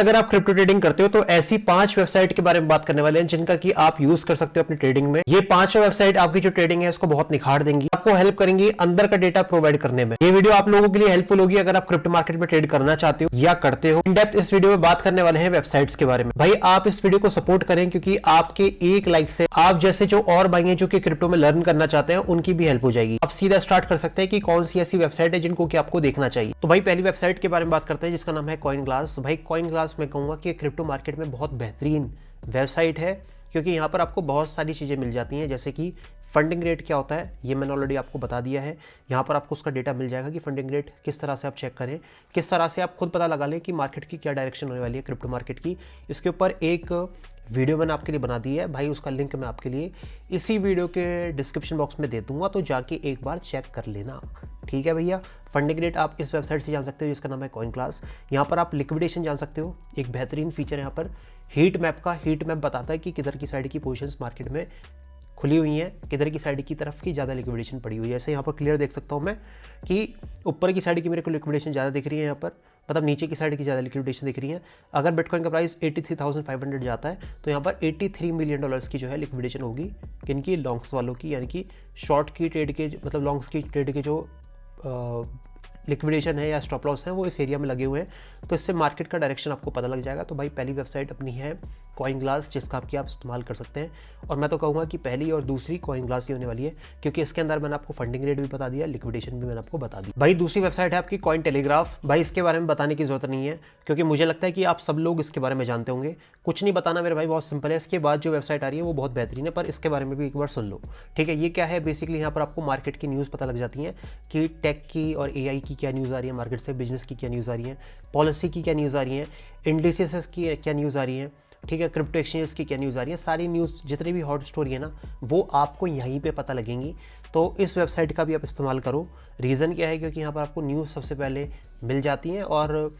अगर आप crypto trading करते हो तो ऐसी 5 वेबसाइट के बारे में बात करने वाले हैं जिनका कि आप यूज कर सकते हो अपनी ट्रेडिंग में। ये 5 वेबसाइट आपकी जो ट्रेडिंग है उसको बहुत निखार देंगी, आपको हेल्प करेंगी अंदर का डेटा प्रोवाइड करने में। ये वीडियो आप लोगों के लिए हेल्पफुल होगी अगर आप क्रिप्टो मार्केट में ट्रेड करना चाहते हो या करते हो। इन डेप्थ इस वीडियो में बात करने वाले हैं वेबसाइट्स के बारे में। भाई आप इस वीडियो को सपोर्ट करें क्योंकि आपके एक लाइक से आप जैसे जो और भाई हैं जो कि क्रिप्टो में लर्न करना चाहते हैं उनकी भी हेल्प हो जाएगी। आप सीधा स्टार्ट कर सकते हैं कि कौन सी ऐसी वेबसाइट है जिनको कि आपको देखना चाहिए। तो भाई पहली वेबसाइट के बारे में बात करते हैं जिसका नाम है कॉइनग्लास। भाई कॉइनग्लास मैं कहूंगा कि क्रिप्टो मार्केट में बहुत बेहतरीन वेबसाइट है क्योंकि यहाँ पर आपको बहुत सारी चीज़ें मिल जाती हैं, जैसे कि फंडिंग रेट क्या होता है ये मैंने ऑलरेडी आपको बता दिया है। यहाँ पर आपको उसका डेटा मिल जाएगा कि फंडिंग रेट किस तरह से आप चेक करें, किस तरह से आप खुद पता लगा लें कि मार्केट की क्या डायरेक्शन होने वाली है क्रिप्टो मार्केट की। इसके ऊपर एक वीडियो मैंने आपके लिए बना दी है भाई, उसका लिंक मैं आपके लिए इसी वीडियो के डिस्क्रिप्शन बॉक्स में दे दूंगा, तो जाके एक बार चेक कर लेना। ठीक है भैया, फंडिंग रेट आप इस वेबसाइट से जान सकते हो जिसका नाम है कॉइनग्लास। यहाँ पर आप लिक्विडेशन जान सकते हो, एक बेहतरीन फीचर है यहाँ पर हीट मैप का। हीट मैप बताता है कि किधर की साइड की पोजीशंस मार्केट में खुली हुई हैं, किधर की साइड की तरफ की ज़्यादा लिक्विडेशन पड़ी हुई है। जैसे यहाँ पर क्लियर देख सकता हूँ मैं कि ऊपर की साइड की मेरे को लिक्विडेशन ज़्यादा दिख रही है, यहाँ पर मतलब नीचे की साइड की ज़्यादा लिक्विडेशन दिख रही है। अगर बिटकॉइन का प्राइस 83,500 जाता है तो यहाँ पर $83 मिलियन की जो है लिक्विडेशन होगी, किनकी, लॉन्ग्स वालों की, यानी कि शॉर्ट की ट्रेड के मतलब लॉन्ग्स की ट्रेड के जो लिक्विडेशन है या स्टॉप लॉस है वो इस एरिया में लगे हुए हैं। तो इससे मार्केट का डायरेक्शन आपको पता लग जाएगा। तो भाई पहली वेबसाइट अपनी है कॉइनग्लास जिसका आप इस्तेमाल कर सकते हैं, और मैं तो कहूँगा कि पहली और दूसरी कॉइनग्लास ही होने वाली है क्योंकि इसके अंदर मैंने आपको फंडिंग रेट भी बता दिया, लिक्विडेशन भी मैंने आपको बता दी। भाई दूसरी वेबसाइट है आपकी कॉइन टेलीग्राफ। भाई इसके बारे में बताने की जरूरत नहीं है क्योंकि मुझे लगता है कि आप सब लोग इसके बारे में जानते होंगे। कुछ नहीं बताना मेरे भाई, बहुत सिंपल है। इसके बाद जो वेबसाइट आ रही है वो बहुत बेहतरीन है, पर इसके बारे में भी एक बार सुन लो। ठीक है, ये क्या है, बेसिकली यहाँ पर आपको मार्केट की न्यूज़ पता लग जाती है कि टेक की और AI की क्या न्यूज़ आ रही है मार्केट से, बिजनेस की क्या न्यूज़ आ रही है, पॉलिसी की क्या न्यूज़ आ रही है, इंडिसेस की क्या न्यूज़ आ रही है, ठीक है, क्रिप्टो एक्सचेंजेस की क्या न्यूज़ आ रही है। सारी न्यूज़ जितनी भी हॉट स्टोरी है ना वो आपको यहीं पे पता लगेंगी। तो इस वेबसाइट का भी आप इस्तेमाल करो। रीज़न क्या है, क्योंकि यहाँ पर आपको न्यूज़ सबसे पहले मिल जाती हैं और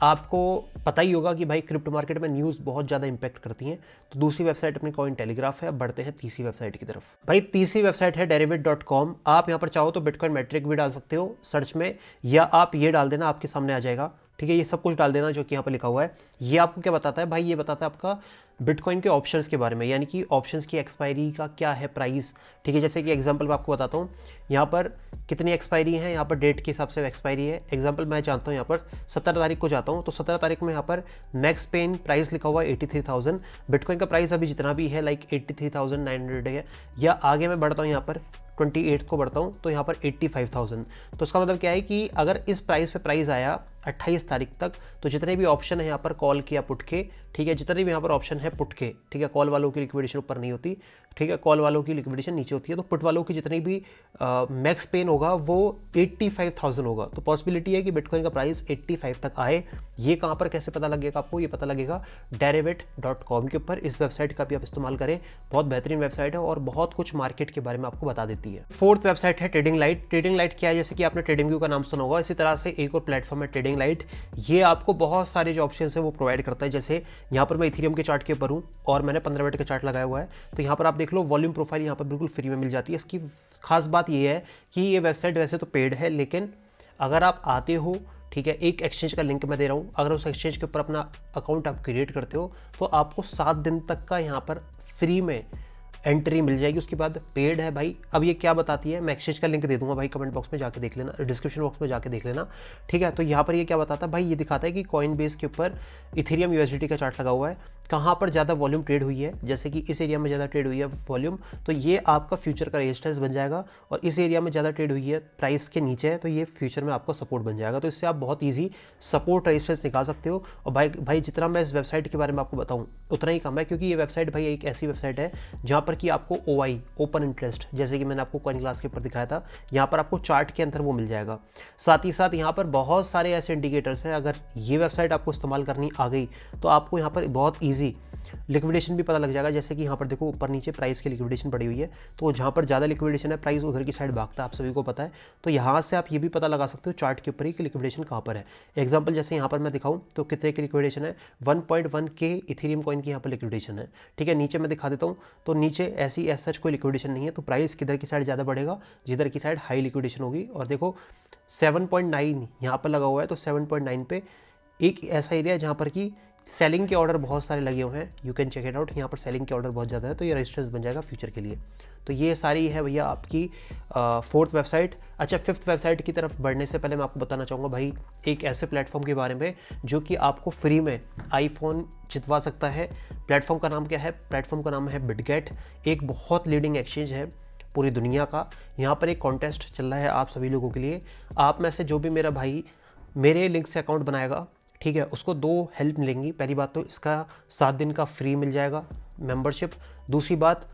आपको पता ही होगा कि भाई क्रिप्टो मार्केट में न्यूज़ बहुत ज़्यादा इंपैक्ट करती हैं। तो दूसरी वेबसाइट अपनी कॉइन टेलीग्राफ है। अब बढ़ते हैं तीसरी वेबसाइट की तरफ। भाई तीसरी वेबसाइट है derivate.com। आप यहाँ पर चाहो तो बिटकॉइन मैट्रिक भी डाल सकते हो सर्च में, या आप ये डाल देना, आपके सामने आ जाएगा। ठीक है, ये सब कुछ डाल देना जो कि यहाँ पर लिखा हुआ है। ये आपको क्या बताता है भाई, ये बताता है आपका बिटकॉइन के ऑप्शंस के बारे में, यानी कि ऑप्शंस की एक्सपायरी का क्या है प्राइस। ठीक है, जैसे कि एग्जांपल मैं आपको बताता हूँ, यहाँ पर कितनी एक्सपायरी है, यहाँ पर डेट के हिसाब से एक्सपायरी है। एग्जांपल मैं जानता हूँ यहाँ पर 17 तारीख को जाता हूँ, तो 17 तारीख में यहाँ पर मैक्स पेन प्राइस लिखा हुआ है 83,000। बिटकॉइन का प्राइस अभी जितना भी है लाइक 83,900 है। या आगे मैं बढ़ता हूँ यहाँ पर 28 को बढ़ता हूँ तो यहाँ पर 85,000। तो इसका मतलब क्या है कि अगर इस प्राइस पे प्राइस आया 28 तारीख तक, तो जितने भी ऑप्शन है यहाँ पर कॉल के या पुट के, ठीक है, जितने भी यहाँ पर ऑप्शन है पुट के, ठीक है, कॉल वालों की लिक्विडेशन ऊपर नहीं होती, ठीक है, कॉल वालों की लिक्विडेशन नीचे होती है। तो पुट वालों की जितनी भी मैक्स पेन होगा वो 85,000 होगा। तो पॉसिबिलिटी है कि बिटकॉइन का प्राइस 85 तक आए। ये कहाँ पर कैसे पता लगेगा आपको, ये पता लगेगा derivate.com के ऊपर। इस वेबसाइट का भी आप इस्तेमाल करें, बहुत बेहतरीन वेबसाइट है और बहुत कुछ मार्केट के बारे में आपको बता देती है। फोर्थ वेबसाइट है ट्रेडिंग लाइट। ट्रेडिंग लाइट क्या है, जैसे कि आपने ट्रेडिंग व्यू का नाम सुना होगा, इसी तरह से एक और प्लेटफॉर्म है ट्रेडिंग लाइट। ये आपको बहुत सारे जो ऑप्शन है वो प्रोवाइड करता है। जैसे यहाँ पर मैं इथेरियम के चार्ट के ऊपर हूँ और मैंने 15 मिनट का चार्ट लगाया हुआ है, तो यहाँ पर आप देख लो वॉल्यूम प्रोफाइल यहाँ पर बिल्कुल फ्री में मिल जाती है। इसकी खास बात ये है कि ये वेबसाइट वैसे तो पेड है, लेकिन अगर आप आते हो, ठीक है, एक एक्सचेंज का लिंक मैं दे रहा हूँ, अगर उस एक्सचेंज के ऊपर अपना अकाउंट आप क्रिएट करते हो तो आपको 7 दिन तक का यहाँ पर फ्री में एंट्री मिल जाएगी। उसके बाद पेड है भाई। अब ये क्या बताती है, मैं एक्सचेंज का लिंक दे दूंगा भाई, कमेंट बॉक्स में जाके देख लेना, डिस्क्रिप्शन बॉक्स में जाके देख लेना। ठीक है, तो यहाँ पर ये क्या बताता है भाई, ये दिखाता है कि कॉइन बेस के ऊपर इथेरियम USDT का चार्ट लगा हुआ है, कहाँ पर ज़्यादा वॉल्यूम ट्रेड हुई है। जैसे कि इस एरिया में ज़्यादा ट्रेड हुई है वॉल्यूम, तो ये आपका फ्यूचर का रेजिस्टेंस बन जाएगा, और इस एरिया में ज़्यादा ट्रेड हुई है प्राइस के नीचे है, तो ये फ्यूचर में आपका सपोर्ट बन जाएगा। तो इससे आप बहुत ईजी सपोर्ट रेजिस्टेंस निकाल सकते हो। और भाई जितना मैं इस वेबसाइट के बारे में आपको बताऊँ उतना ही कम है, क्योंकि ये वेबसाइट भाई एक ऐसी वेबसाइट है जहाँ पर कि आपको OI ओपन इंटरेस्ट, जैसे कि मैंने आपको कॉइनग्लास के ऊपर दिखाया था, यहाँ पर आपको चार्ट के अंदर वो मिल जाएगा। साथ ही साथ यहाँ पर बहुत सारे ऐसे इंडिकेटर्स हैं। अगर ये वेबसाइट आपको इस्तेमाल करनी आ गई तो आपको यहाँ पर बहुत ईजी लिक्विडेशन भी पता लग जाएगा। जैसे कि यहाँ पर देखो ऊपर नीचे प्राइस की लिक्विडेशन पड़ी हुई है, तो जहाँ पर ज़्यादा लिक्विडेशन है प्राइस उधर की साइड भागता है, आप सभी को पता है। तो यहाँ से आप ये भी पता लगा सकते हो चार्ट के ऊपर ही कि लिक्विडेशन कहाँ पर है। एग्जांपल जैसे यहाँ पर मैं दिखाऊँ तो कितने की लिक्विडेशन है, 1.1K इथेरियम कॉइन की यहाँ पर लिक्विडेशन है। ठीक है, नीचे मैं दिखा देता हूँ, तो नीचे ऐसी सच कोई लिक्विडेशन नहीं है। तो प्राइस किधर की साइड ज़्यादा बढ़ेगा, जिधर की साइड हाई लिक्विडेशन होगी। और देखो 7.9 यहाँ पर लगा हुआ है, तो 7.9 पे एक ऐसा एरिया है जहाँ पर कि सेलिंग के ऑर्डर बहुत सारे लगे हुए हैं, you can check it out. यहाँ पर सेलिंग के ऑर्डर बहुत ज़्यादा है, तो ये रेजिस्टेंस बन जाएगा फ्यूचर के लिए। तो ये सारी है भैया आपकी 4th वेबसाइट। अच्छा, 5th वेबसाइट की तरफ बढ़ने से पहले मैं आपको बताना चाहूँगा भाई एक ऐसे प्लेटफॉर्म के बारे में जो कि आपको फ्री में आईफोन जितवा सकता है। प्लेटफॉर्म का नाम क्या है? प्लेटफॉर्म का नाम है बिटगेट। एक बहुत लीडिंग एक्सचेंज है पूरी दुनिया का। यहाँ पर एक कॉन्टेस्ट चल रहा है आप सभी लोगों के लिए। आप में से जो भी मेरा भाई मेरे लिंक से अकाउंट बनाएगा, ठीक है, उसको 2 हेल्प मिलेंगी। पहली बात तो इसका 7 दिन का फ्री मिल जाएगा मेंबरशिप। दूसरी बात,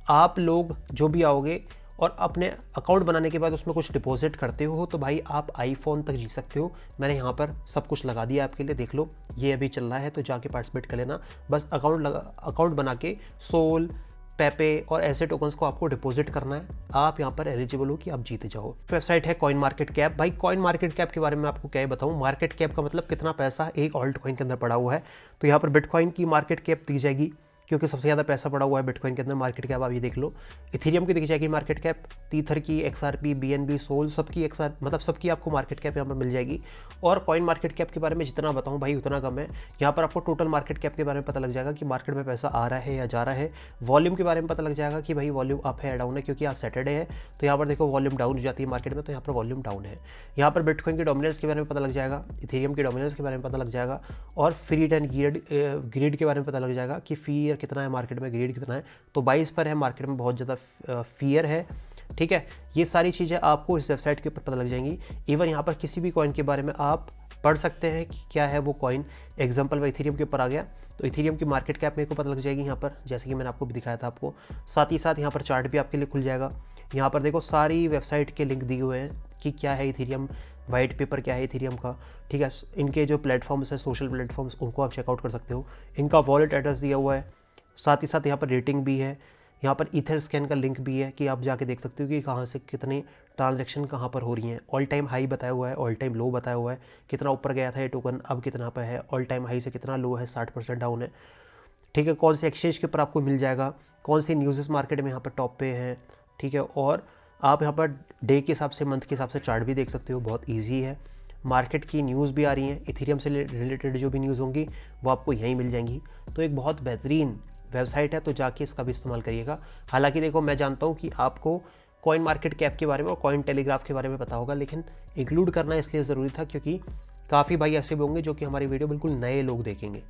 आप लोग जो भी आओगे और अपने अकाउंट बनाने के बाद उसमें कुछ डिपॉजिट करते हो तो भाई आप आईफोन तक जीत सकते हो। मैंने यहाँ पर सब कुछ लगा दिया आपके लिए, देख लो ये अभी चल रहा है, तो जाके पार्टिसिपेट कर लेना। बस अकाउंट बना के सोल, पेपे और ऐसे टोकन्स को आपको डिपॉजिट करना है। आप यहाँ पर एलिजिबल हो कि आप जीते जाओ। वेबसाइट है कॉइन मार्केट कैप। भाई कॉइन मार्केट कैप के बारे में आपको क्या बताऊँ? मार्केट कैप का मतलब कितना पैसा एक ऑल्ट कॉइन के अंदर पड़ा हुआ है। तो यहाँ पर बिटकॉइन की मार्केट कैप दी जाएगी क्योंकि सबसे ज़्यादा पैसा पड़ा हुआ है बिटकॉइन के अंदर। मार्केट कैप आप ये देख लो। इथेरियम की दिख जाएगी मार्केट कैप, टीथर की, XRP, BNB, सोल, सबकी मतलब सबकी आपको मार्केट कैप यहाँ पर मिल जाएगी। और कॉइन मार्केट कैप के बारे में जितना बताऊँ भाई उतना कम है। यहाँ पर आपको टोटल मार्केट कैप के बारे में पता लग जाएगा कि मार्केट में पैसा आ रहा है या जा रहा है। वॉल्यूम के बारे में पता लग जाएगा कि भाई वॉल्यूम अप है या डाउन है, क्योंकि आज सैटरडे है तो यहाँ पर देखो वॉल्यूम डाउन हो जाती है मार्केट में, तो यहाँ पर वॉल्यूम डाउन है। यहाँ पर बिटकॉइन की डोमिनेंस के बारे में पता लग जाएगा, इथेरियम की डोमिनेंस के बारे में पता लग जाएगा, और फ्रीड एंड ग्रीड के बारे में पता लग जाएगा कि फियर कितना है मार्केट में, ग्रीड कितना है। तो 22 पर है मार्केट में, बहुत ज़्यादा फियर है, ठीक है। ये सारी चीज़ें आपको इस वेबसाइट के ऊपर पता लग जाएंगी। इवन यहाँ पर किसी भी कॉइन के बारे में आप पढ़ सकते हैं कि क्या है वो कॉइन। एग्जांपल में इथेरियम के ऊपर आ गया तो इथेरियम की मार्केट कैप मेरे को पता लग जाएगी यहाँ पर, जैसे कि मैंने आपको भी दिखाया था आपको। साथ ही साथ यहाँ पर चार्ट भी आपके लिए खुल जाएगा। यहाँ पर देखो सारी वेबसाइट के लिंक दिए हुए हैं कि क्या है इथेरियम, वाइट पेपर क्या है इथेरियम का, ठीक है। इनके जो प्लेटफॉर्म्स है, सोशल प्लेटफॉर्म्स, उनको आप चेकआउट कर सकते हो। इनका वॉलेट एड्रेस दिया हुआ है, साथ ही साथ यहाँ पर रेटिंग भी है। यहाँ पर ईथर स्कैन का लिंक भी है कि आप जाके देख सकते हो कि कहाँ से कितने ट्रांजैक्शन कहाँ पर हो रही हैं। ऑल टाइम हाई बताया हुआ है, ऑल टाइम लो बताया हुआ है, कितना ऊपर गया था ये टोकन, अब कितना पर है, ऑल टाइम हाई से कितना लो है, 60% डाउन है, ठीक है। कौन से एक्सचेंज के ऊपर आपको मिल जाएगा, कौन सी न्यूज़ मार्केट में यहाँ पर टॉप पे है, ठीक है। और आप यहाँ पर डे के हिसाब से, मंथ के हिसाब से चार्ट भी देख सकते हो, बहुत ईजी है। मार्केट की न्यूज़ भी आ रही हैं, इथेरियम से रिलेटेड जो भी न्यूज़ होंगी वो आपको यहीं मिल जाएंगी। तो एक बहुत बेहतरीन वेबसाइट है, तो जाके इसका भी इस्तेमाल करिएगा। हालांकि देखो मैं जानता हूँ कि आपको कॉइन मार्केट कैप के बारे में और कॉइन टेलीग्राफ के बारे में पता होगा, लेकिन इंक्लूड करना इसलिए ज़रूरी था क्योंकि काफ़ी भाई ऐसे भी होंगे जो कि हमारी वीडियो बिल्कुल नए लोग देखेंगे।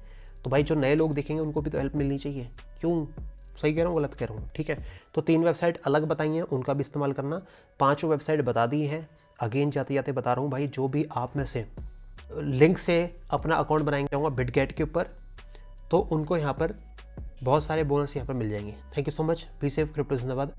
तो भाई जो नए लोग देखेंगे उनको भी तो हेल्प मिलनी चाहिए, क्यों? सही कह रहा हूँ गलत कह रहा हूँ? ठीक है। तो 3 वेबसाइट अलग बताई हैं, उनका भी इस्तेमाल करना। 5 वेबसाइट बता दी हैं। अगेन जाते जाते बता रहा हूँ भाई, जो भी आप में से लिंक से अपना अकाउंट बनाएंगे होगा बिटगेट के ऊपर, तो उनको यहाँ पर बहुत सारे बोनस यहाँ पर मिल जाएंगे। Thank you so much. Be safe, crypto जिंदाबाद।